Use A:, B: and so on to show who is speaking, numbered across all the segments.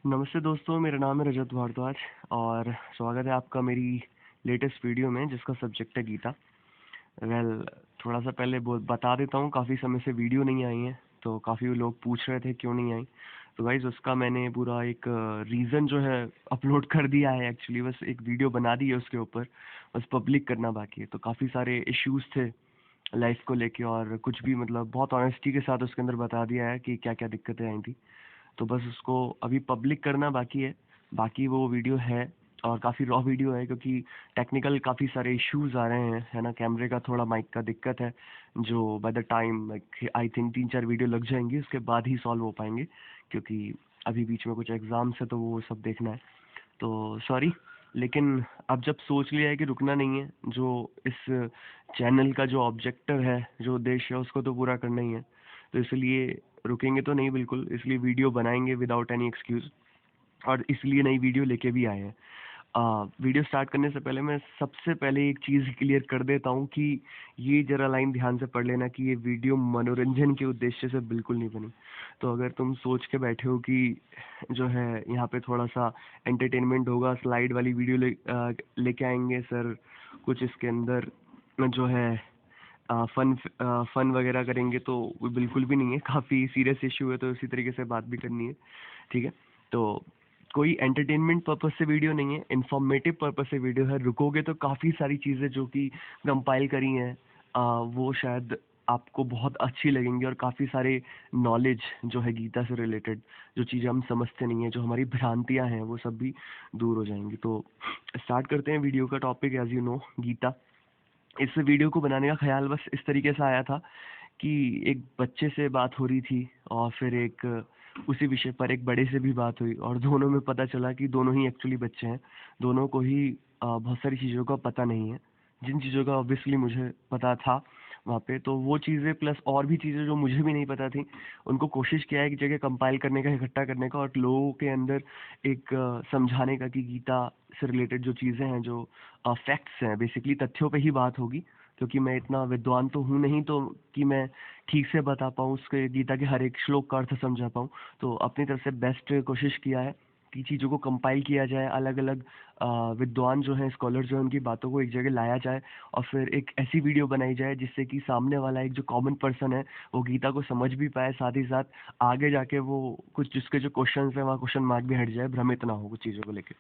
A: नमस्ते दोस्तों, मेरा नाम है रजत भारद्वाज और स्वागत है आपका मेरी लेटेस्ट वीडियो में जिसका सब्जेक्ट है गीता। थोड़ा सा पहले बता देता हूँ, काफ़ी समय से वीडियो नहीं आई है तो काफ़ी लोग पूछ रहे थे क्यों नहीं आई। तो गाइज उसका मैंने पूरा एक रीज़न जो है अपलोड कर दिया है। एक्चुअली बस एक वीडियो बना दी है उसके ऊपर, बस पब्लिक करना बाकी है। तो काफ़ी सारे इश्यूज थे लाइफ को लेके और कुछ भी मतलब बहुत ऑनेस्टी के साथ उसके अंदर बता दिया है कि क्या क्या दिक्कतें आई थी। तो बस उसको अभी पब्लिक करना बाकी है। बाकी वो वीडियो है और काफ़ी रॉ वीडियो है क्योंकि टेक्निकल काफ़ी सारे इश्यूज आ रहे हैं, है ना। कैमरे का थोड़ा माइक का दिक्कत है जो by the time I think 3-4 video लग जाएंगी, उसके बाद ही सॉल्व हो पाएंगे क्योंकि अभी बीच में कुछ एग्जाम्स है तो वो सब देखना है। तो सॉरी, लेकिन अब जब सोच लिया है कि रुकना नहीं है, जो इस चैनल का जो ऑब्जेक्टिव है, जो उद्देश्य है, उसको तो पूरा करना ही है। तो इसलिए रुकेंगे तो नहीं, बिल्कुल इसलिए वीडियो बनाएंगे विदाउट एनी एक्सक्यूज। और इसलिए नई वीडियो लेके भी आए हैं। वीडियो स्टार्ट करने से पहले मैं सबसे पहले एक चीज़ क्लियर कर देता हूँ कि ये जरा लाइन ध्यान से पढ़ लेना कि ये वीडियो मनोरंजन के उद्देश्य से बिल्कुल नहीं बनी। तो अगर तुम सोच के बैठे हो कि जो है यहाँ पे थोड़ा सा एंटरटेनमेंट होगा, स्लाइड वाली वीडियो लेके आएंगे सर, कुछ इसके अंदर जो है फन फन वगैरह करेंगे, तो वो बिल्कुल भी नहीं है। काफ़ी सीरियस इशू है तो इसी तरीके से बात भी करनी है, ठीक है। तो कोई एंटरटेनमेंट पर्पस से वीडियो नहीं है, इंफॉर्मेटिव पर्पस से वीडियो है। रुकोगे तो काफ़ी सारी चीज़ें जो कि कंपाइल करी हैं वो शायद आपको बहुत अच्छी लगेंगी और काफ़ी सारे नॉलेज जो है गीता से रिलेटेड, जो चीज़ें हम समझते नहीं हैं, जो हमारी भ्रांतियाँ हैं, वो सब भी दूर हो जाएंगी। तो स्टार्ट करते हैं वीडियो का topic. As you know, Gita. इस वीडियो को बनाने का ख्याल बस इस तरीके से आया था कि एक बच्चे से बात हो रही थी और फिर एक उसी विषय पर एक बड़े से भी बात हुई और दोनों में पता चला कि दोनों ही एक्चुअली बच्चे हैं। दोनों को ही बहुत सारी चीज़ों का पता नहीं है, जिन चीज़ों का ऑब्वियसली मुझे पता था वहाँ पे। तो वो चीज़ें प्लस और भी चीज़ें जो मुझे भी नहीं पता थी, उनको कोशिश किया है कि जगह कंपाइल करने का, इकट्ठा करने का और लोगों के अंदर एक समझाने का कि गीता से रिलेटेड जो चीज़ें हैं, जो फैक्ट्स हैं, बेसिकली तथ्यों पे ही बात होगी। क्योंकि मैं इतना विद्वान तो हूँ नहीं तो कि मैं ठीक से बता पाऊँ, उसके गीता के हर एक श्लोक का अर्थ समझा पाऊँ। तो अपनी तरफ से बेस्ट कोशिश किया है कि चीज़ों को कंपाइल किया जाए, अलग अलग विद्वान जो हैं, स्कॉलर जो हैं, उनकी बातों को एक जगह लाया जाए और फिर एक ऐसी वीडियो बनाई जाए जिससे कि सामने वाला एक जो कॉमन पर्सन है वो गीता को समझ भी पाए, साथ ही साथ आगे जाके वो कुछ जिसके जो क्वेश्चन है वहाँ क्वेश्चन मार्क भी हट जाए, भ्रमित ना हो कुछ चीज़ों को लेकर।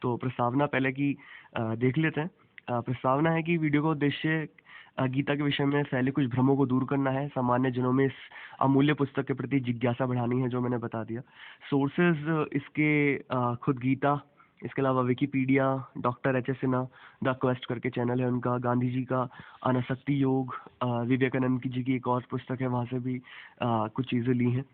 A: तो प्रस्तावना पहले की देख लेते हैं। प्रस्तावना है कि वीडियो का उद्देश्य गीता के विषय में फैले कुछ भ्रमों को दूर करना है, सामान्य जनों में इस अमूल्य पुस्तक के प्रति जिज्ञासा बढ़ानी है, जो मैंने बता दिया। सोर्सेज इसके खुद गीता, इसके अलावा Wikipedia, doctor H S Sinha, the quest करके चैनल है उनका, गांधी जी का अनासक्ति योग, विवेकानंद की जी की एक और पुस्तक है, वहाँ से भी कुछ चीज़ें ली हैं।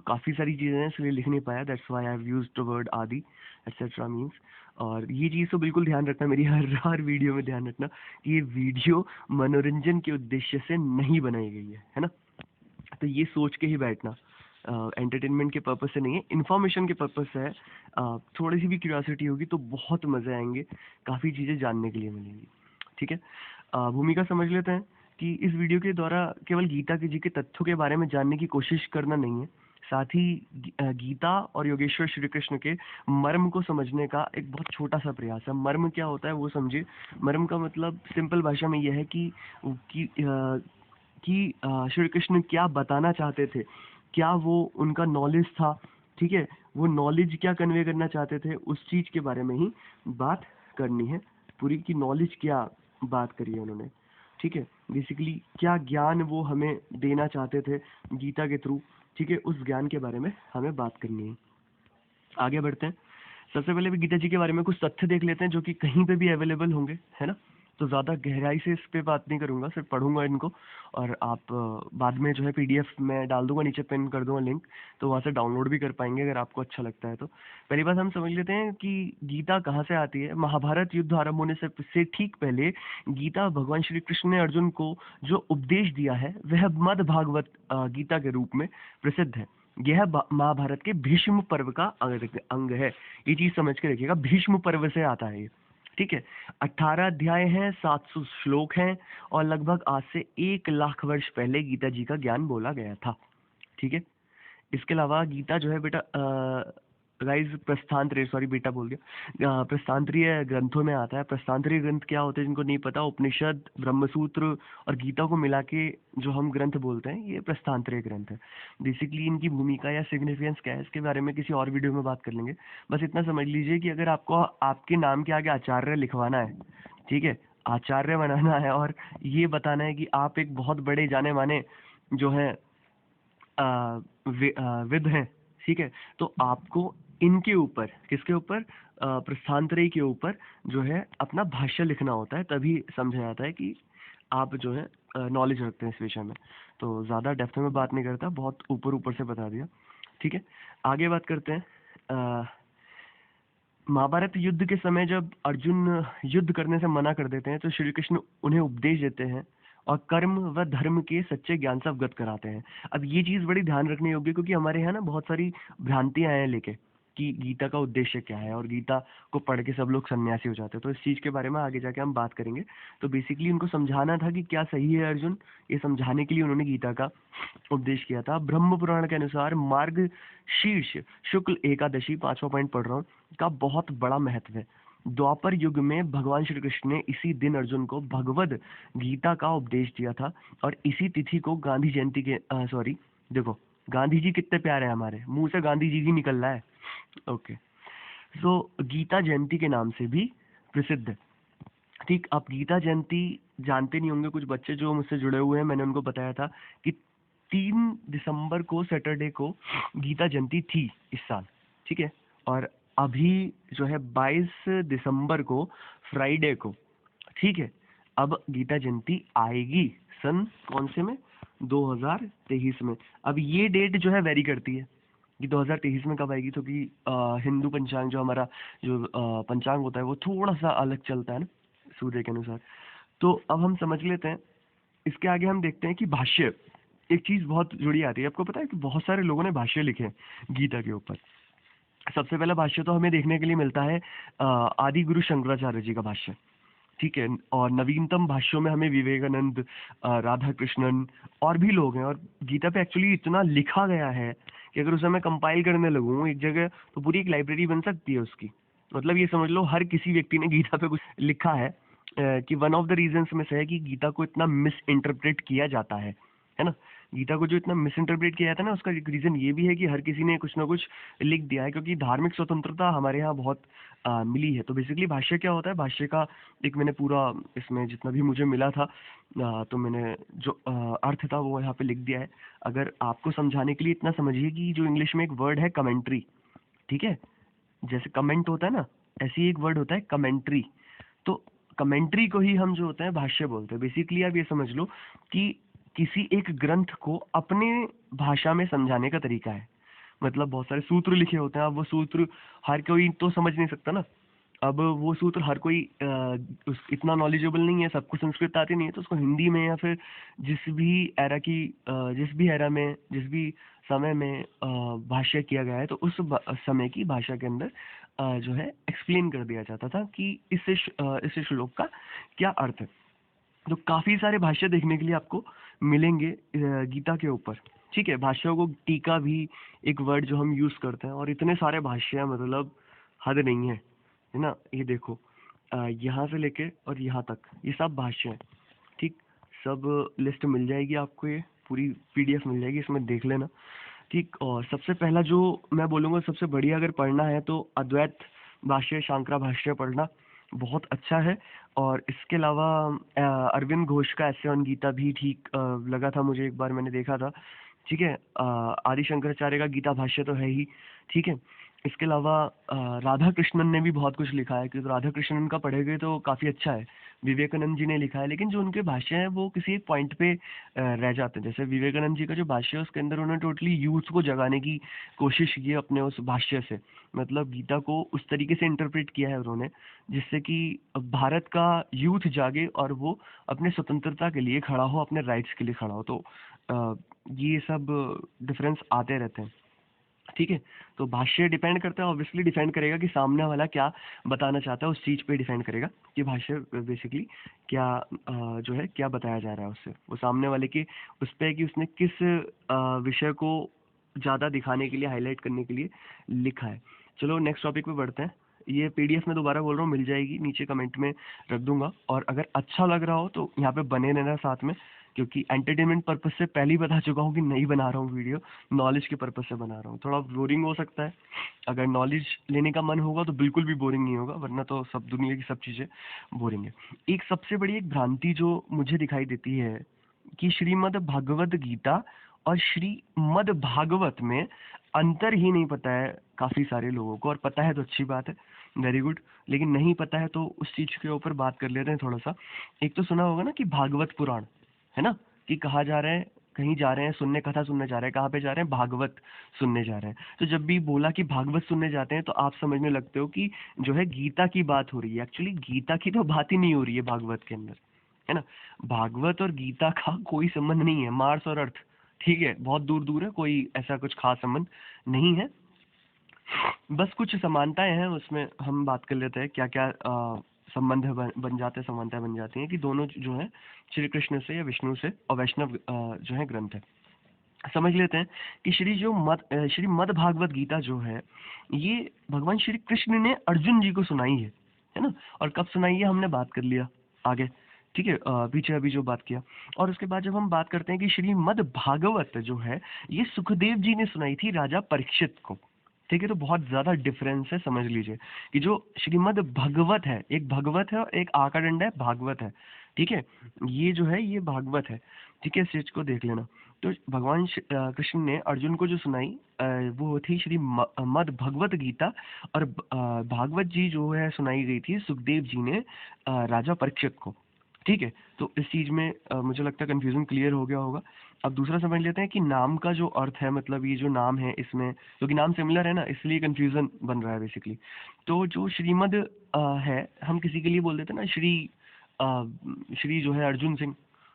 A: काफ़ी सारी चीज़ें हैं इसलिए लिख नहीं पाया, that's why I have used the word आदि एटसेट्रा मीन्स। और ये चीज़ तो बिल्कुल ध्यान रखना, मेरी हर हर वीडियो में ध्यान रखना कि ये वीडियो मनोरंजन के उद्देश्य से नहीं बनाई गई है ना। तो ये सोच के ही बैठना, एंटरटेनमेंट के पर्पस से नहीं है, इन्फॉर्मेशन के पर्पस से है। थोड़ी सी भी क्यूरियोसिटी होगी तो बहुत मज़े आएंगे, काफ़ी चीज़ें जानने के लिए मिलेंगी, ठीक है। भूमिका समझ लेते हैं कि इस वीडियो के द्वारा केवल गीता के जी के तथ्यों के बारे में जानने की कोशिश करना नहीं है, साथ ही गीता और योगेश्वर श्री कृष्ण के मर्म को समझने का एक बहुत छोटा सा प्रयास है। मर्म क्या होता है वो समझिए। मर्म का मतलब सिंपल भाषा में यह है कि श्री कृष्ण क्या बताना चाहते थे, क्या वो उनका नॉलेज था, ठीक है। वो नॉलेज क्या कन्वे करना चाहते थे, उस चीज़ के बारे में ही बात करनी है पूरी, की नॉलेज क्या बात करी है उन्होंने, ठीक है। बेसिकली क्या ज्ञान वो हमें देना चाहते थे गीता के थ्रू, ठीक है, उस ज्ञान के बारे में हमें बात करनी है। आगे बढ़ते हैं। सबसे पहले भी गीता जी के बारे में कुछ तथ्य देख लेते हैं जो कि कहीं पे भी अवेलेबल होंगे, है ना। तो ज़्यादा गहराई से इस पे बात नहीं करूँगा, सिर्फ पढ़ूंगा इनको और आप बाद में जो है पीडीएफ में डाल दूंगा, नीचे पिन कर दूंगा लिंक, तो वहाँ से डाउनलोड भी कर पाएंगे अगर आपको अच्छा लगता है तो। पहली बात हम समझ लेते हैं कि गीता कहाँ से आती है। महाभारत युद्ध आरंभ होने से ठीक पहले गीता भगवान श्री कृष्ण ने अर्जुन को जो उपदेश दिया है वह मद भागवत गीता के रूप में प्रसिद्ध है। यह महाभारत के भीष्म पर्व का अंग है। ये चीज समझ के रखिएगा, भीष्म पर्व से आता है ये, ठीक है। 18 अध्याय हैं, 700 श्लोक हैं और लगभग आज से 1 लाख वर्ष पहले गीता जी का ज्ञान बोला गया था, ठीक है। इसके अलावा गीता जो है बेटा गाइस प्रस्थांतरीय, सॉरी बेटा बोल दिया, प्रस्थांतरीय ग्रंथों में आता है। प्रस्थांतरीय ग्रंथ क्या होते हैं जिनको नहीं पता, उपनिषद, ब्रह्मसूत्र और गीता को मिला के जो हम ग्रंथ बोलते हैं, ये प्रस्थांतरीय ग्रंथ है। बेसिकली इनकी भूमिका या सिग्निफिकेंस क्या है, इसके बारे में किसी और वीडियो में बात कर लेंगे। बस इतना समझ लीजिए कि अगर आपको आपके नाम के आगे आचार्य लिखवाना है, ठीक है, आचार्य बनाना है और ये बताना है कि आप एक बहुत बड़े जाने माने जो है विद हैं, ठीक है, तो आपको इनके ऊपर, किसके ऊपर, प्रस्थांतरी के ऊपर जो है अपना भाष्य लिखना होता है, तभी समझा जाता है कि आप जो है नॉलेज रखते हैं इस विषय में। तो ज़्यादा डेप्थ में बात नहीं करता, बहुत ऊपर ऊपर से बता दिया, ठीक है। आगे बात करते हैं। महाभारत युद्ध के समय जब अर्जुन युद्ध करने से मना कर देते हैं तो श्री कृष्ण उन्हें उपदेश देते हैं और कर्म व धर्म के सच्चे ज्ञान से अवगत कराते हैं। अब ये चीज़ बड़ी ध्यान रखनी होगी क्योंकि हमारे यहाँ ना बहुत सारी भ्रांतियां हैं लेके कि गीता का उद्देश्य क्या है और गीता को पढ़ के सब लोग सन्यासी हो जाते हैं। तो इस चीज़ के बारे में आगे जाके हम बात करेंगे। तो बेसिकली उनको समझाना था कि क्या सही है अर्जुन, ये समझाने के लिए उन्होंने गीता का उपदेश किया था। ब्रह्म पुराण के अनुसार मार्ग शीर्ष शुक्ल एकादशी, 5वां पॉइंट पढ़ रहा हूँ, का बहुत बड़ा महत्व है। द्वापर युग में भगवान श्री कृष्ण ने इसी दिन अर्जुन को भगवद गीता का उपदेश दिया था और इसी तिथि को गांधी जयंती के सॉरी देखो, गांधी जी कितने प्यारे हैं, हमारे मुंह से गांधी जी ही निकल रहा है। ओके, सो गीता जयंती के नाम से भी प्रसिद्ध है। ठीक, आप गीता जयंती जानते नहीं होंगे, कुछ बच्चे जो मुझसे जुड़े हुए हैं, मैंने उनको बताया था कि 3 दिसंबर को, सैटरडे को गीता जयंती थी इस साल, ठीक है। और अभी जो है 22 दिसंबर को, फ्राइडे को, ठीक है, अब गीता जयंती आएगी सन कौन से में, 2023 में। अब ये डेट जो है वेरी करती है कि 2023 में कब आएगी, तो कि हिंदू पंचांग जो हमारा जो पंचांग होता है वो थोड़ा सा अलग चलता है ना सूर्य के अनुसार। तो अब हम समझ लेते हैं। इसके आगे हम देखते हैं कि भाष्य, एक चीज बहुत जुड़ी आती है। आपको पता है कि बहुत सारे लोगों ने भाष्य लिखे हैं गीता के ऊपर। सबसे पहला भाष्य तो हमें देखने के लिए मिलता है आदि गुरु शंकराचार्य जी का भाष्य, ठीक है। और नवीनतम भाष्यों में हमें विवेकानंद, राधा कृष्णन और भी लोग हैं। और गीता पे एक्चुअली इतना लिखा गया है कि अगर उसे मैं कंपाइल करने लगूँ एक जगह तो पूरी एक लाइब्रेरी बन सकती है उसकी। मतलब ये समझ लो हर किसी व्यक्ति ने गीता पे कुछ लिखा है कि वन ऑफ द रीजंस में से है कि गीता को इतना मिस इंटरप्रेट किया जाता है ना। गीता को जो इतना मिस इंटरप्रेट किया जाता है ना, उसका एक रीजन ये भी है कि हर किसी ने कुछ ना कुछ लिख दिया है, क्योंकि धार्मिक स्वतंत्रता हमारे यहाँ बहुत मिली है। तो बेसिकली भाष्य क्या होता है, भाष्य का एक मैंने पूरा इसमें जितना भी मुझे मिला था तो मैंने जो अर्थ था वो यहाँ पे लिख दिया है। अगर आपको समझाने के लिए इतना समझिए कि जो इंग्लिश में एक वर्ड है कमेंट्री, ठीक है, जैसे कमेंट होता है ना, ऐसे ही एक वर्ड होता है कमेंट्री। तो कमेंट्री को ही हम जो होता है भाष्य बोलते हैं। बेसिकली आप ये समझ लो कि किसी एक ग्रंथ को अपने भाषा में समझाने का तरीका है। मतलब बहुत सारे सूत्र लिखे होते हैं, अब वो सूत्र हर कोई तो समझ नहीं सकता ना। अब वो सूत्र हर कोई इतना नॉलेजेबल नहीं है, सबको संस्कृत आती नहीं है, तो उसको हिंदी में या फिर जिस भी एरा की जिस भी एरा में, जिस भी समय में भाष्य किया गया है, तो उस समय की भाषा के अंदर जो है एक्सप्लेन कर दिया जाता था कि इस श्लोक का क्या अर्थ है। तो काफी सारे भाष्य देखने के लिए आपको मिलेंगे गीता के ऊपर, ठीक है। भाष्यों को टीका भी एक वर्ड जो हम यूज करते हैं, और इतने सारे भाष्य हैं, मतलब हद नहीं है ना। ये देखो यहाँ से लेके और यहाँ तक ये सब भाष्य हैं, ठीक। सब लिस्ट मिल जाएगी आपको, ये पूरी पीडीएफ मिल जाएगी, इसमें देख लेना, ठीक। और सबसे पहला जो मैं बोलूँगा सबसे बढ़िया अगर पढ़ना है तो अद्वैत भाष्य, शांकरा भाष्य पढ़ना बहुत अच्छा है। और इसके अलावा अरविंद घोष का ऐसे ऑन गीता भी ठीक लगा था मुझे, एक बार मैंने देखा था, ठीक है। आदि शंकराचार्य का गीता भाष्य तो है ही, ठीक है। इसके अलावा राधा कृष्णन ने भी बहुत कुछ लिखा है, क्योंकि राधा कृष्णन का पढ़ेंगे तो काफ़ी अच्छा है। विवेकानंद जी ने लिखा है, लेकिन जो उनके भाष्य हैं वो किसी एक पॉइंट पे रह जाते हैं। जैसे विवेकानंद जी का जो भाष्य है उसके अंदर उन्होंने टोटली यूथ को जगाने की कोशिश की है अपने उस भाष्य से। मतलब गीता को उस तरीके से इंटरप्रेट किया है उन्होंने जिससे कि भारत का यूथ जागे और वो अपने स्वतंत्रता के लिए खड़ा हो, अपने राइट्स के लिए खड़ा हो। तो ये सब डिफरेंस आते रहते हैं, ठीक है। तो भाष्य डिपेंड करता है, ऑब्वियसली डिपेंड करेगा कि सामने वाला क्या बताना चाहता है, उस चीज़ पे डिपेंड करेगा कि भाष्य बेसिकली क्या जो है क्या बताया जा रहा है उससे, वो सामने वाले के उस पे है कि उसने किस विषय को ज़्यादा दिखाने के लिए, हाईलाइट करने के लिए लिखा है। चलो नेक्स्ट टॉपिक पे बढ़ते हैं। ये पीडीएफ में दोबारा बोल रहा हूँ, मिल जाएगी, नीचे कमेंट में रख दूंगा। और अगर अच्छा लग रहा हो तो यहाँ पे बने रहना साथ में, क्योंकि एंटरटेनमेंट पर्पज से पहले ही बता चुका हूँ कि नहीं बना रहा हूँ वीडियो, नॉलेज के पर्पज से बना रहा हूँ। थोड़ा बोरिंग हो सकता है, अगर नॉलेज लेने का मन होगा तो बिल्कुल भी बोरिंग नहीं होगा, वरना तो सब दुनिया की सब चीज़ें बोरिंग है। एक सबसे बड़ी एक भ्रांति जो मुझे दिखाई देती है कि श्रीमद् भगवद गीता और श्रीमद् भागवत में अंतर ही नहीं पता है काफी सारे लोगों को, और पता है तो अच्छी बात है, वेरी गुड। लेकिन नहीं पता है तो उस चीज के ऊपर बात कर लेते हैं थोड़ा सा। एक तो सुना होगा ना कि भागवत पुराण है ना, कि कहा जा रहा है कहीं जा रहे हैं सुनने, कथा सुनने जा रहे हैं, कहाँ पे जा रहे हैं, भागवत सुनने जा रहे हैं। तो जब भी बोला कि भागवत सुनने जाते हैं तो आप समझने लगते हो कि जो है गीता की बात हो रही है। एक्चुअली गीता की तो बात ही नहीं हो रही है भागवत के अंदर, है ना। भागवत और गीता का कोई संबंध नहीं है, मार्स और अर्थ, ठीक है, बहुत दूर दूर है, कोई ऐसा कुछ खास संबंध नहीं है। बस कुछ समानताएं हैं, उसमें हम बात कर लेते हैं क्या क्या संबंध बन जाते हैं, समानताएं बन जाती हैं कि दोनों जो है श्री कृष्ण से या विष्णु से और वैष्णव जो है ग्रंथ है। समझ लेते हैं कि श्री मद भागवत गीता जो है ये भगवान श्री कृष्ण ने अर्जुन जी को सुनाई है ना। और कब सुनाई है हमने बात कर लिया आगे, ठीक है, पीछे अभी जो बात किया। और उसके बाद जब हम बात करते हैं कि श्रीमद् भागवत जो है ये सुखदेव जी ने सुनाई थी राजा परीक्षित को, ठीक है। तो बहुत ज्यादा डिफरेंस है, समझ लीजिए कि जो श्रीमद् भगवत है, एक भगवत है और एक आका डंडा है भागवत है, ठीक है। ये जो है ये भागवत है, ठीक है, इस चीज को देख लेना। तो भगवान कृष्ण ने अर्जुन को जो सुनाई वो थी मद भगवत गीता, और भागवत जी जो है सुनाई गई थी सुखदेव जी ने राजा परीक्षित को, ठीक है। तो इस चीज में मुझे लगता है कंफ्यूजन क्लियर हो गया होगा। अब दूसरा समझ लेते हैं कि नाम का जो अर्थ है, मतलब ये जो नाम है इसमें, क्योंकि नाम सिमिलर है ना, इसलिए कंफ्यूजन बन रहा है बेसिकली। तो जो श्रीमद है, हम किसी के लिए बोल देते हैं ना अ, श्री जो है अर्जुन सिंह,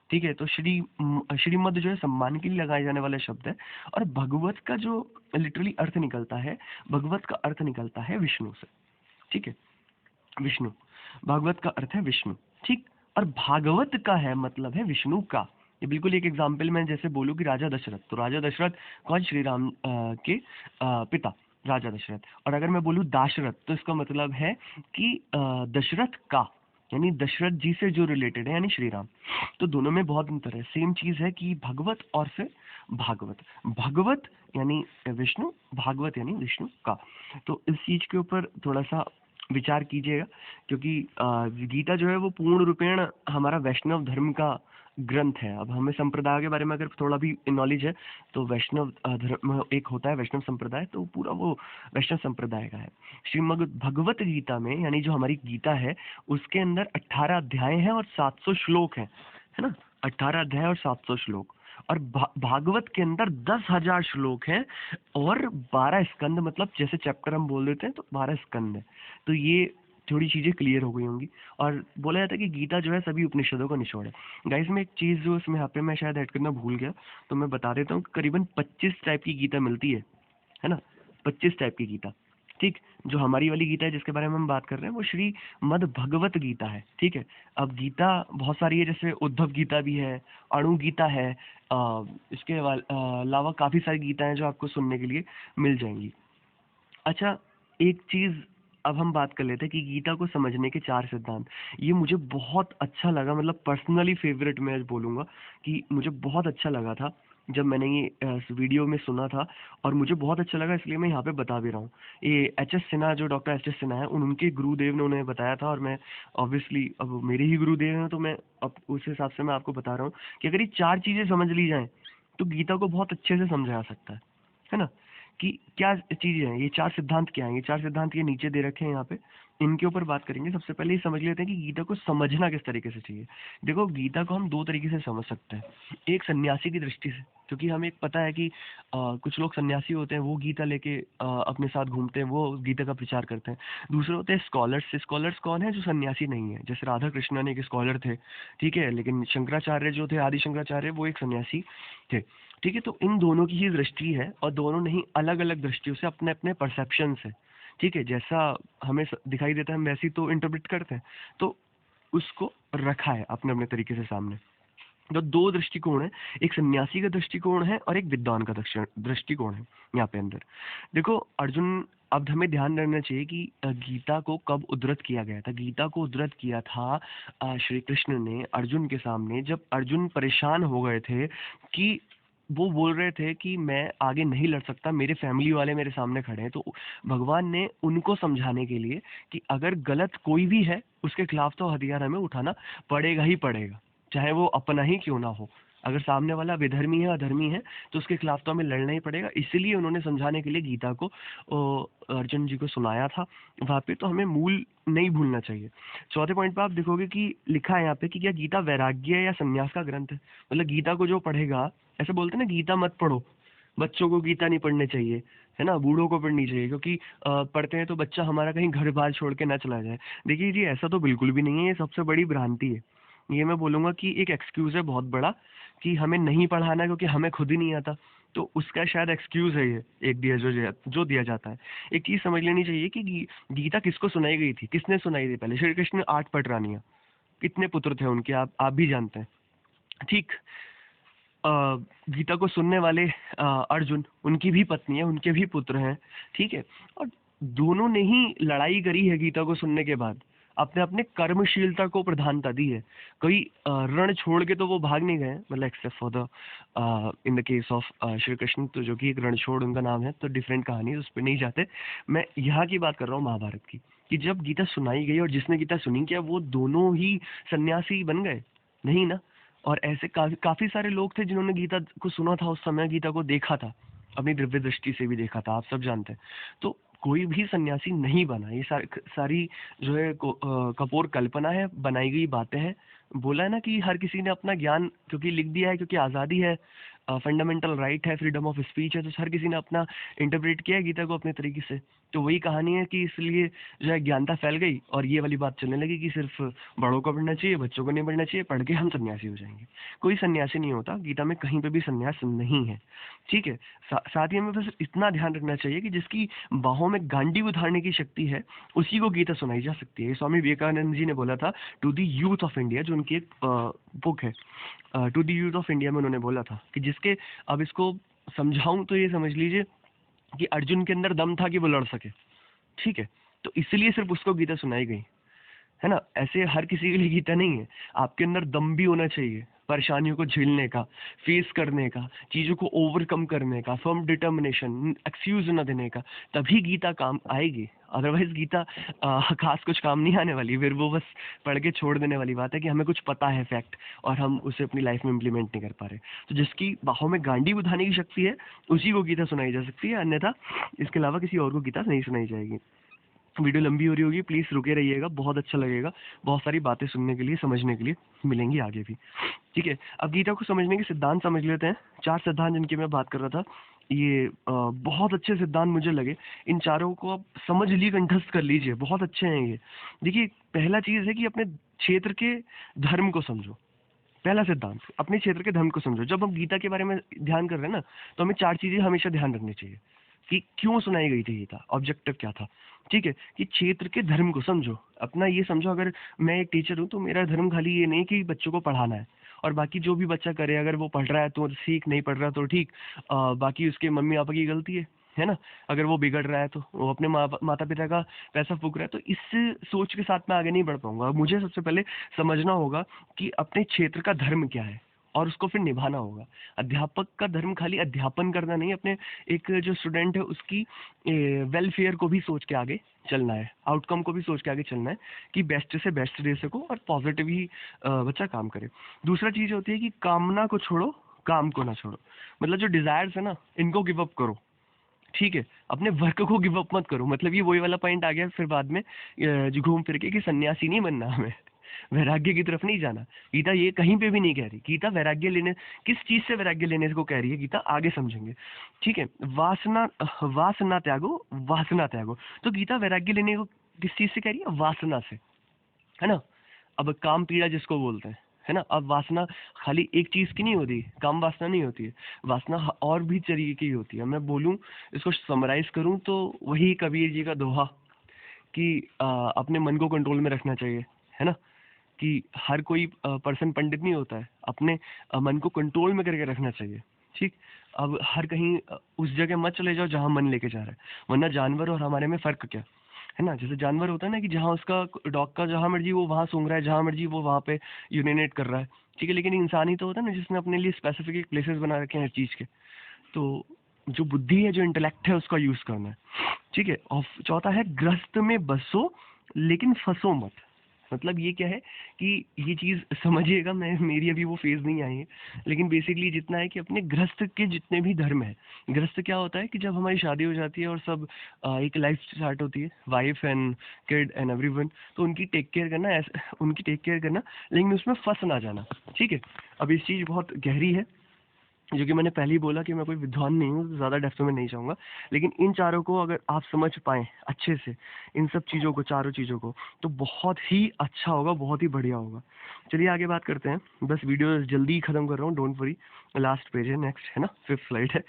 A: ठीक है। तो श्रीमद जो है सम्मान के लिए लगाए जाने वाला शब्द है। और भगवत का जो लिटरली अर्थ निकलता है, भगवत का अर्थ निकलता है विष्णु से, ठीक है, विष्णु। भागवत का अर्थ है विष्णु, ठीक। और भागवत का है मतलब है विष्णु का। ये बिल्कुल एक एग्जाम्पल मैं जैसे बोलूँ कि राजा दशरथ, तो राजा दशरथ कौन, श्री राम के पिता राजा दशरथ। और अगर मैं बोलूँ दाशरथ तो इसका मतलब है कि दशरथ का, यानी दशरथ जी से जो रिलेटेड है, यानी श्री राम। तो दोनों में बहुत अंतर है, सेम चीज है कि भगवत और फिर भागवत। भगवत यानी विष्णु, भागवत यानी विष्णु का। तो इस चीज के ऊपर थोड़ा सा विचार कीजिएगा, क्योंकि गीता जो है वो पूर्ण रूपेण हमारा वैष्णव धर्म का ग्रंथ है। अब हमें संप्रदाय के बारे में अगर थोड़ा भी नॉलेज है तो वैष्णव धर्म एक होता है वैष्णव संप्रदाय, तो पूरा वो वैष्णव संप्रदाय का है। श्रीमद् भगवत गीता में, यानी जो हमारी गीता है उसके अंदर 18 अध्याय हैं और 700 श्लोक हैं, है ना। 18 अध्याय और 700 श्लोक। और भागवत के अंदर 10,000 श्लोक हैं और 12 स्कंद, मतलब जैसे चैप्टर हम बोल देते हैं तो 12 स्कंद है। तो ये थोड़ी चीजें क्लियर हो गई होंगी। और बोला जाता है कि गीता जो है सभी उपनिषदों का निचोड़ है। गाइस में एक चीज जो इसमें यहाँ पे मैं शायद ऐड करना भूल गया, तो मैं बता देता हूँ, करीबन 25 टाइप की गीता मिलती है ना, 25 टाइप की गीता, ठीक। जो हमारी वाली गीता है जिसके बारे में हम बात कर रहे हैं वो श्री मद भगवत गीता है, ठीक है। अब गीता बहुत सारी है, जैसे उद्धव गीता भी है, अणु गीता है, इसके अलावा काफी सारी गीता हैं जो आपको सुनने के लिए मिल जाएंगी। अच्छा, एक चीज अब हम बात कर लेते हैं कि गीता को समझने के 4 सिद्धांत। ये मुझे बहुत अच्छा लगा, मतलब पर्सनली फेवरेट मैं बोलूंगा कि मुझे बहुत अच्छा लगा था जब मैंने ये इस वीडियो में सुना था, और मुझे बहुत अच्छा लगा इसलिए मैं यहाँ पे बता भी रहा हूँ। ये एच.एस. सिन्हा, जो डॉक्टर एच.एस. सिन्हा है, उनके गुरुदेव ने उन्हें बताया था, और मैं ऑब्वियसली अब मेरे ही गुरुदेव हैं तो मैं अब उस हिसाब से मैं आपको बता रहा हूँ कि अगर ये 4 चीजें समझ ली जाएं तो गीता को बहुत अच्छे से समझा जा सकता है ना। कि क्या चीजें हैं, ये 4 सिद्धांत क्या हैं। ये 4 सिद्धांत ये नीचे दे रखे हैं यहाँ पे, इनके ऊपर बात करेंगे। सबसे पहले ये समझ लेते हैं कि गीता को समझना किस तरीके से चाहिए। देखो, गीता को हम 2 तरीके से समझ सकते हैं। एक सन्यासी की दृष्टि से, क्योंकि हमें एक पता है कि कुछ लोग सन्यासी होते हैं, वो गीता लेके अपने साथ घूमते हैं, वो गीता का प्रचार करते हैं। दूसरे होते हैं स्कॉलर्स। स्कॉलर्स कौन है? जो सन्यासी नहीं है। जैसे राधा कृष्ण ने एक स्कॉलर थे, ठीक है, लेकिन शंकराचार्य जो थे, आदि शंकराचार्य, वो एक सन्यासी थे, ठीक है। तो इन दोनों की ही दृष्टि है, और दोनों नहीं अलग अलग दृष्टियों से अपने अपने परसेप्शन से, ठीक है, जैसा हमें दिखाई देता है हम वैसे ही तो इंटरप्रेट करते हैं। तो उसको रखा है अपने अपने तरीके से सामने। तो 2 दृष्टिकोण है, एक सन्यासी का दृष्टिकोण है और एक विद्वान का दृष्टिकोण है यहाँ पे अंदर। देखो, अर्जुन अब हमें ध्यान रखना चाहिए कि गीता को कब उद्धृत किया गया था। गीता को उद्धृत किया था श्री कृष्ण ने अर्जुन के सामने, जब अर्जुन परेशान हो गए थे कि वो बोल रहे थे कि मैं आगे नहीं लड़ सकता, मेरे फैमिली वाले मेरे सामने खड़े हैं। तो भगवान ने उनको समझाने के लिए कि अगर गलत कोई भी है उसके खिलाफ तो हथियार हमें उठाना पड़ेगा ही पड़ेगा, चाहे वो अपना ही क्यों ना हो। अगर सामने वाला विधर्मी है, अधर्मी है, तो उसके खिलाफ तो हमें लड़ना ही पड़ेगा। इसलिए उन्होंने समझाने के लिए गीता को अर्जुन जी को सुनाया था वहाँ पे। तो हमें मूल नहीं भूलना चाहिए। चौथे पॉइंट पे आप देखोगे कि लिखा है यहाँ पे कि क्या गीता वैराग्य या संन्यास का ग्रंथ है। मतलब गीता को जो पढ़ेगा, ऐसे बोलते हैं ना गीता मत पढ़ो, बच्चों को गीता नहीं पढ़नी चाहिए, है ना, बूढ़ों को पढ़नी चाहिए, क्योंकि पढ़ते हैं तो बच्चा हमारा कहीं घर बार छोड़ के ना चला जाए। देखिए जी, ऐसा तो बिल्कुल भी नहीं है, ये सबसे बड़ी भ्रांति है। ये मैं बोलूंगा कि एक एक्सक्यूज है बहुत बड़ा कि हमें नहीं पढ़ाना क्योंकि हमें खुद ही नहीं आता। तो उसका शायद एक्सक्यूज है ये एक दिया जो दिया जाता है। एक चीज समझ लेनी चाहिए कि गीता किसको सुनाई गई थी, किसने सुनाई थी पहले। श्री कृष्ण 8 पटरानियां, कितने पुत्र थे उनके, आप भी जानते हैं। ठीक, अ, गीता को सुनने वाले अर्जुन, उनकी भी पत्नी है, उनके भी पुत्र हैं, ठीक है। और दोनों ने ही लड़ाई करी है गीता को सुनने के बाद, अपने अपने कर्मशीलता को प्रधानता दी है। कोई रण छोड़ के तो वो भाग नहीं गए, मतलब except for the in the case of Shri Krishna, तो जो कि एक रणछोड़ उनका नाम है, तो डिफरेंट कहानी है, उस पर नहीं जाते। मैं यहाँ की बात कर रहा हूँ महाभारत की, कि जब गीता सुनाई गई और जिसने गीता सुनी, क्या वो दोनों ही सन्यासी बन गए? नहीं ना। और ऐसे काफी काफी सारे लोग थे जिन्होंने गीता को सुना था, उस समय गीता को देखा था, अपनी दिव्य दृष्टि से भी देखा था, आप सब जानते हैं। तो कोई भी सन्यासी नहीं बना। ये सारी जो है कपोर कल्पना है, बनाई गई बातें हैं। बोला है ना कि हर किसी ने अपना ज्ञान क्योंकि लिख दिया है, क्योंकि आज़ादी है, फंडामेंटल राइट है, फ्रीडम ऑफ स्पीच है, तो हर किसी ने अपना इंटरप्रेट किया है गीता को अपने तरीके से। तो वही कहानी है कि इसलिए जो है ज्ञानता फैल गई और ये वाली बात चलने लगी कि सिर्फ बड़ों को पढ़ना चाहिए, बच्चों को नहीं पढ़ना चाहिए, पढ़ के हम सन्यासी हो जाएंगे। कोई सन्यासी नहीं होता, गीता में कहीं पे भी सन्यास नहीं है, ठीक है। साथ ही हमें बस इतना ध्यान रखना चाहिए कि जिसकी बाहों में गांडी उठाने की शक्ति है, उसी को गीता सुनाई जा सकती है। स्वामी विवेकानंद जी ने बोला था to the youth of India, जो उनकी एक बुक है, to the youth of India में उन्होंने बोला था कि जिसके, अब इसको समझाऊं तो ये समझ लीजिए कि अर्जुन के अंदर दम था कि वो लड़ सके, ठीक है। तो इसलिए सिर्फ उसको गीता सुनाई गई, है ना। ऐसे हर किसी के लिए गीता नहीं है। आपके अंदर दम भी होना चाहिए, परेशानियों को झेलने का, फेस करने का, चीज़ों को ओवरकम करने का, फर्म डिटर्मिनेशन, एक्सक्यूज न देने का, तभी गीता काम आएगी। अदरवाइज गीता खास कुछ काम नहीं आने वाली। फिर वो बस पढ़ के छोड़ देने वाली बात है कि हमें कुछ पता है फैक्ट और हम उसे अपनी लाइफ में इम्प्लीमेंट नहीं कर पा रहे। तो जिसकी बाहों में गांडी उठाने की शक्ति है, उसी को गीता सुनाई जा सकती है, अन्यथा इसके अलावा किसी और को गीता नहीं सुनाई जाएगी। वीडियो लंबी हो रही होगी, प्लीज़ रुके रहिएगा, बहुत अच्छा लगेगा, बहुत सारी बातें सुनने के लिए, समझने के लिए मिलेंगी आगे भी, ठीक है। अब गीता को समझने के सिद्धांत समझ लेते हैं। 4 सिद्धांत जिनकी मैं बात कर रहा था, ये बहुत अच्छे सिद्धांत मुझे लगे। इन चारों को आप समझ लीजिए, कंठस्थ कर लीजिए, बहुत अच्छे हैं ये। देखिए, पहला चीज़ है कि अपने क्षेत्र के धर्म को समझो। पहला सिद्धांत, अपने क्षेत्र के धर्म को समझो। जब हम गीता के बारे में ध्यान कर रहे हैं ना, तो हमें 4 चीज़ें हमेशा ध्यान रखनी चाहिए कि क्यों सुनाई गई थी गीता, ऑब्जेक्टिव क्या था, ठीक है। कि क्षेत्र के धर्म को समझो। अपना ये समझो, अगर मैं एक टीचर हूँ तो मेरा धर्म खाली ये नहीं कि बच्चों को पढ़ाना है, और बाकी जो भी बच्चा करे, अगर वो पढ़ रहा है तो सीख, नहीं पढ़ रहा तो ठीक, बाकी उसके मम्मी पापा की गलती है ना। अगर वो बिगड़ रहा है तो वो अपने माता पिता का पैसा फूक रहा है, तो इस सोच के साथ मैं आगे नहीं बढ़ पाऊंगा। मुझे सबसे पहले समझना होगा कि अपने क्षेत्र का धर्म क्या है और उसको फिर निभाना होगा। अध्यापक का धर्म खाली अध्यापन करना नहीं, अपने एक जो स्टूडेंट है उसकी वेलफेयर को भी सोच के आगे चलना है, आउटकम को भी सोच के आगे चलना है कि बेस्ट से बेस्ट दे सको और पॉजिटिव ही बच्चा काम करे। दूसरा चीज़ होती है कि कामना को छोड़ो, काम को ना छोड़ो। मतलब जो डिजायर्स है ना, इनको गिव अप करो, ठीक है। अपने वर्क को गिव अप मत करो। मतलब ये वही वाला पॉइंट आ गया फिर बाद में जो घूम फिर के कि सन्यासी नहीं बनना हमें, वैराग्य की तरफ नहीं जाना। गीता ये कहीं पे भी नहीं कह रही। गीता वैराग्य लेने, किस चीज से वैराग्य लेने को कह रही है गीता, आगे समझेंगे, ठीक है। वासना, वासना त्यागो, वासना त्यागो। तो गीता वैराग्य लेने को किस चीज से कह रही है? वासना से, है ना। अब काम पीड़ा जिसको बोलते हैं, है ना। अब वासना खाली एक चीज की नहीं होती, काम वासना नहीं होती है, वासना और भी तरीके की होती है। मैं बोलूं, इसको समराइज करूं तो वही कबीर जी का दोहा कि अपने मन को कंट्रोल में रखना चाहिए, है ना। कि हर कोई पर्सन पंडित नहीं होता है, अपने मन को कंट्रोल में करके रखना चाहिए, ठीक। अब हर कहीं उस जगह मत चले जाओ जहाँ मन लेके जा रहा है, वरना जानवर और हमारे में फ़र्क क्या है ना। जैसे जानवर होता है ना कि जहाँ उसका डॉग का जहाँ मर्जी वो वहाँ सूंघ रहा है, जहाँ मर्जी वो वहाँ पे यूरिनेट कर रहा है, ठीक है। लेकिन इंसान ही तो होता है ना जिसने अपने लिए स्पेसिफिक प्लेसेस बना रखे हैं हर चीज़ के। तो जो बुद्धि है, जो इंटेलेक्ट है, उसका यूज़ करना है, ठीक है। और चौथा है ग्रस्त में बसो लेकिन फंसो मत। मतलब ये क्या है कि ये चीज़ समझिएगा, मैं मेरी अभी वो फेज़ नहीं आई है, लेकिन बेसिकली जितना है कि अपने गृहस्थ के जितने भी धर्म है, गृहस्थ क्या होता है कि जब हमारी शादी हो जाती है और सब एक लाइफ स्टार्ट होती है, wife and kid and everyone, तो उनकी टेक केयर करना, ऐसे उनकी टेक केयर करना, लेकिन उसमें फंस ना जाना, ठीक है। अब इस चीज़ बहुत गहरी है, जो कि मैंने पहले ही बोला कि मैं कोई विद्वान नहीं हूँ, ज़्यादा डेप्थ में नहीं जाऊँगा, लेकिन इन चारों को अगर आप समझ पाएँ अच्छे से, इन सब चीज़ों को, चारों चीज़ों को, तो बहुत ही अच्छा होगा, बहुत ही बढ़िया होगा। चलिए आगे बात करते हैं। बस वीडियो जल्दी ही ख़त्म कर रहा हूँ, डोंट वरी। लास्ट पेज है, नेक्स्ट है ना, 5th स्लाइड है,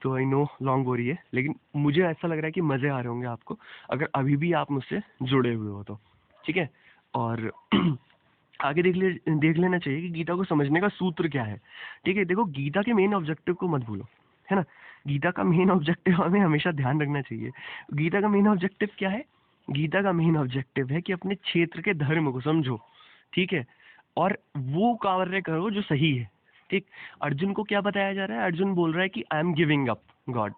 A: तो आई नो लॉन्ग हो रही है, लेकिन मुझे ऐसा लग रहा है कि मज़े आ रहे होंगे आपको, अगर अभी भी आप मुझसे जुड़े हुए हो तो, ठीक है। और आगे देख लेना चाहिए कि गीता को समझने का सूत्र क्या है, ठीक है। देखो, गीता के मेन ऑब्जेक्टिव को मत भूलो, है ना। गीता का मेन ऑब्जेक्टिव हमें हमेशा ध्यान रखना चाहिए। गीता का मेन ऑब्जेक्टिव क्या है? गीता का मेन ऑब्जेक्टिव है कि अपने क्षेत्र के धर्म को समझो, ठीक है, और वो कार्य करो जो सही है, ठीक। अर्जुन को क्या बताया जा रहा है? अर्जुन बोल रहा है कि I am giving up God,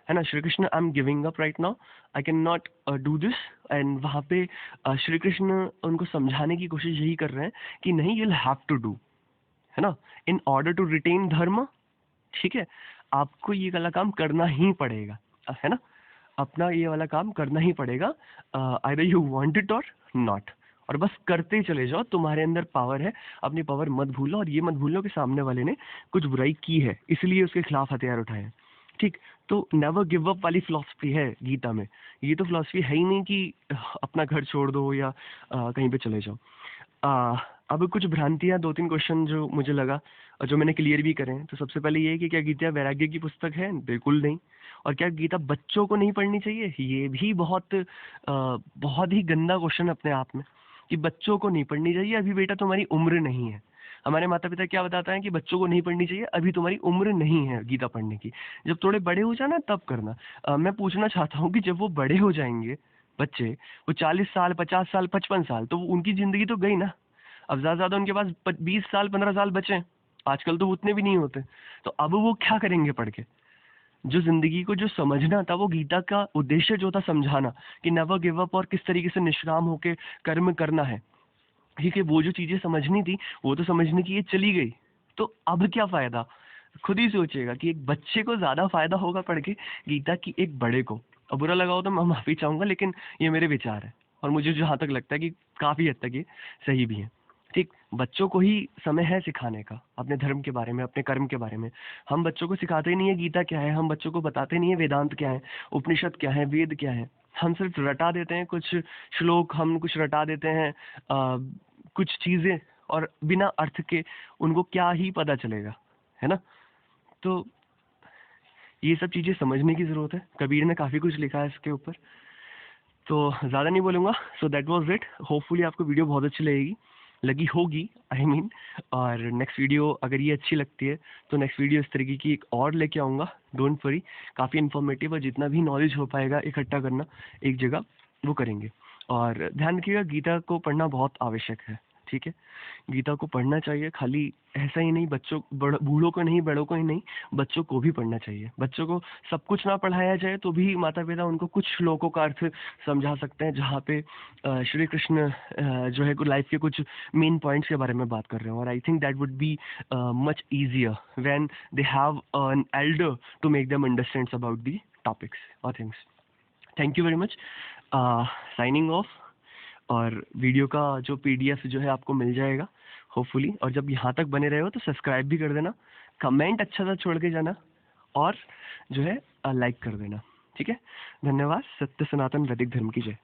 A: है ना। Shri Krishna, I am giving up right now, I can not do this. And वहाँ पे श्री कृष्ण उनको समझाने की कोशिश यही कर रहे हैं कि नहीं, you will have to do, है ना, इन ऑर्डर टू रिटेन धर्म, ठीक है। आपको ये वाला काम करना ही पड़ेगा, है ना, अपना ये वाला काम करना ही पड़ेगा, आइदर यू वांट इट और नॉट। और बस करते ही चले जाओ, तुम्हारे अंदर पावर है, अपनी पावर मत भूलो, और ये मत भूलो कि सामने वाले ने कुछ बुराई की है, इसलिए उसके खिलाफ हथियार उठाए हैं, ठीक। तो नेवर गिव अप वाली फिलॉसफी है गीता में। ये तो फिलॉसफी है ही नहीं कि अपना घर छोड़ दो या कहीं पे चले जाओ। आ, अब कुछ भ्रांतियां, 2-3 क्वेश्चन जो मुझे लगा और जो मैंने क्लियर भी करे हैं। तो सबसे पहले ये है कि क्या गीता वैराग्य की पुस्तक है? बिल्कुल नहीं। और क्या गीता बच्चों को नहीं पढ़नी चाहिए? ये भी बहुत ही गंदा क्वेश्चन अपने आप में, कि बच्चों को नहीं पढ़नी चाहिए, अभी बेटा तुम्हारी उम्र नहीं है। हमारे माता पिता क्या बताते हैं कि बच्चों को नहीं पढ़नी चाहिए, अभी तुम्हारी उम्र नहीं है गीता पढ़ने की, जब थोड़े बड़े हो जाना तब करना। मैं पूछना चाहता हूँ कि जब वो बड़े हो जाएंगे बच्चे, वो 40 साल, 50 साल, 55 साल, तो उनकी जिंदगी तो गई ना। अब ज़्यादा उनके पास 20 साल, 15 साल बचे हैं। आजकल तो उतने भी नहीं होते। तो अब वो क्या करेंगे पढ़ के? जो जिंदगी को जो समझना था, वो गीता का उद्देश्य जो था समझाना, कि नेवर गिव अप और किस तरीके से निष्काम होके कर्म करना है, ठीक है, वो जो चीजें समझनी थी वो तो समझने की, ये चली गई। तो अब क्या फायदा? खुद ही सोचिएगा कि एक बच्चे को ज्यादा फायदा होगा पढ़ के गीता की एक बड़े को। अब बुरा लगा हो तो मैं माफी चाहूंगा, लेकिन ये मेरे विचार है, और मुझे जहाँ तक लगता है कि काफी हद तक ये सही भी है, ठीक। बच्चों को ही समय है सिखाने का अपने धर्म के बारे में, अपने कर्म के बारे में। हम बच्चों को सिखाते ही नहीं है गीता क्या है, हम बच्चों को बताते नहीं है वेदांत क्या है, उपनिषद क्या है, वेद क्या है। हम सिर्फ रटा देते हैं कुछ श्लोक, हम कुछ रटा देते हैं कुछ चीजें, और बिना अर्थ के उनको क्या ही पता चलेगा, है ना। तो ये सब चीजें समझने की जरूरत है। कबीर ने काफी कुछ लिखा है इसके ऊपर, तो ज़्यादा नहीं बोलूँगा। So that was it. Hopefully आपको वीडियो बहुत अच्छी लगी होगी, आई मीन। और नेक्स्ट वीडियो अगर ये अच्छी लगती है तो नेक्स्ट वीडियो इस तरीके की एक और लेके आऊँगा, डोंट वरी। काफ़ी इन्फॉर्मेटिव, और जितना भी नॉलेज हो पाएगा इकट्ठा करना एक जगह, वो करेंगे। और ध्यान रखिएगा, गीता को पढ़ना बहुत आवश्यक है, ठीक है। गीता को पढ़ना चाहिए, खाली ऐसा ही नहीं, बच्चों बूढ़ों को नहीं, बड़ों को ही नहीं, बच्चों को भी पढ़ना चाहिए। बच्चों को सब कुछ ना पढ़ाया जाए तो भी माता पिता उनको कुछ श्लोकों का अर्थ समझा सकते हैं, जहाँ पे श्री कृष्ण जो है लाइफ के कुछ मेन पॉइंट्स के बारे में बात कर रहे हो। और I think that would be much easier when they have an elder to make them understand about the topics और things. Thank you very much. Signing off. और वीडियो का जो पीडीएफ जो है आपको मिल जाएगा होपफुली। और जब यहाँ तक बने रहे हो तो सब्सक्राइब भी कर देना, कमेंट अच्छा सा छोड़ के जाना, और जो है लाइक कर देना, ठीक है। धन्यवाद। सत्य सनातन वैदिक धर्म की जय।